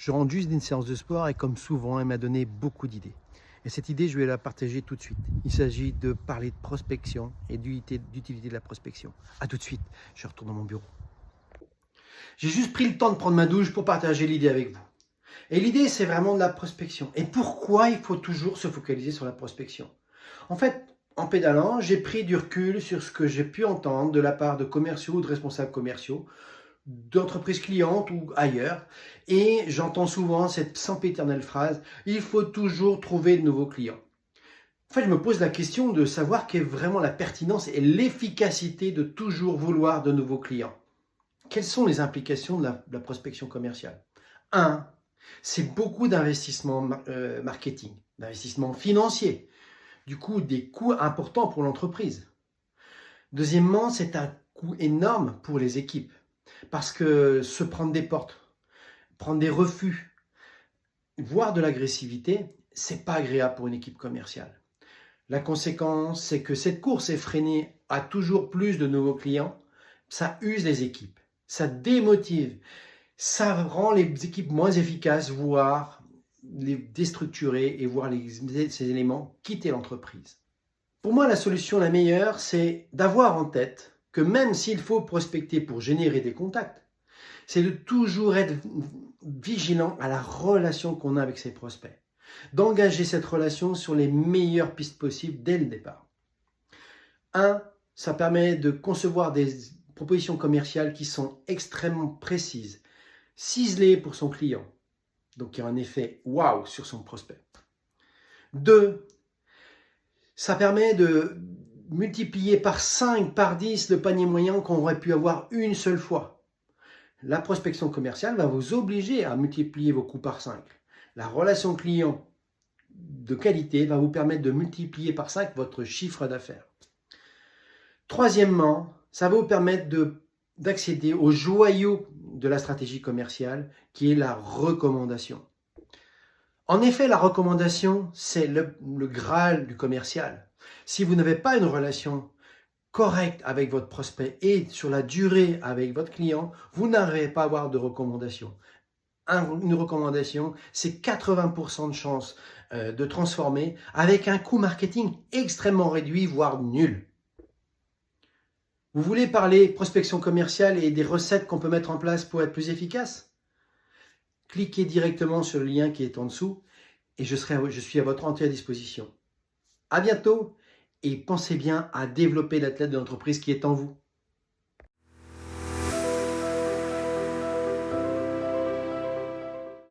Je rentre juste d'une séance de sport et comme souvent, elle m'a donné beaucoup d'idées. Et cette idée, je vais la partager tout de suite. Il s'agit de parler de prospection et d'utilité de la prospection. À tout de suite, je retourne dans mon bureau. J'ai juste pris le temps de prendre ma douche pour partager l'idée avec vous. Et l'idée, c'est vraiment de la prospection. Et pourquoi il faut toujours se focaliser sur la prospection? En fait, en pédalant, j'ai pris du recul sur ce que j'ai pu entendre de la part de commerciaux ou de responsables commerciaux, d'entreprises clientes ou ailleurs. Et j'entends souvent cette sempiternelle phrase, il faut toujours trouver de nouveaux clients. En fait, je me pose la question de savoir quelle est vraiment la pertinence et l'efficacité de toujours vouloir de nouveaux clients. Quelles sont les implications de la prospection commerciale? 1. C'est beaucoup d'investissement marketing, d'investissement financier, du coup des coûts importants pour l'entreprise. Deuxièmement, c'est un coût énorme pour les équipes, parce que se prendre des portes, prendre des refus, voire de l'agressivité, c'est pas agréable pour une équipe commerciale. La conséquence, c'est que cette course effrénée à toujours plus de nouveaux clients, ça use les équipes, ça démotive, ça rend les équipes moins efficaces, voire les déstructurer et voir ces éléments quitter l'entreprise. Pour moi, la solution la meilleure, c'est d'avoir en tête que même s'il faut prospecter pour générer des contacts, c'est de toujours être vigilant à la relation qu'on a avec ses prospects, d'engager cette relation sur les meilleures pistes possibles dès le départ. 1. Ça permet de concevoir des propositions commerciales qui sont extrêmement précises, ciselées pour son client, donc il y a un effet waouh sur son prospect. 2. Ça permet de multiplier par 5, par 10 le panier moyen qu'on aurait pu avoir une seule fois. La prospection commerciale va vous obliger à multiplier vos coûts par 5. La relation client de qualité va vous permettre de multiplier par 5 votre chiffre d'affaires. Troisièmement, ça va vous permettre d'accéder au joyau de la stratégie commerciale qui est la recommandation. En effet, la recommandation, c'est le Graal du commercial. Si vous n'avez pas une relation correcte avec votre prospect et sur la durée avec votre client, vous n'arrivez pas à avoir de recommandation. Une recommandation, c'est 80% de chances de transformer avec un coût marketing extrêmement réduit, voire nul. Vous voulez parler prospection commerciale et des recettes qu'on peut mettre en place pour être plus efficace? Cliquez directement sur le lien qui est en dessous et je suis à votre entière disposition. À bientôt et pensez bien à développer l'athlète de l'entreprise qui est en vous.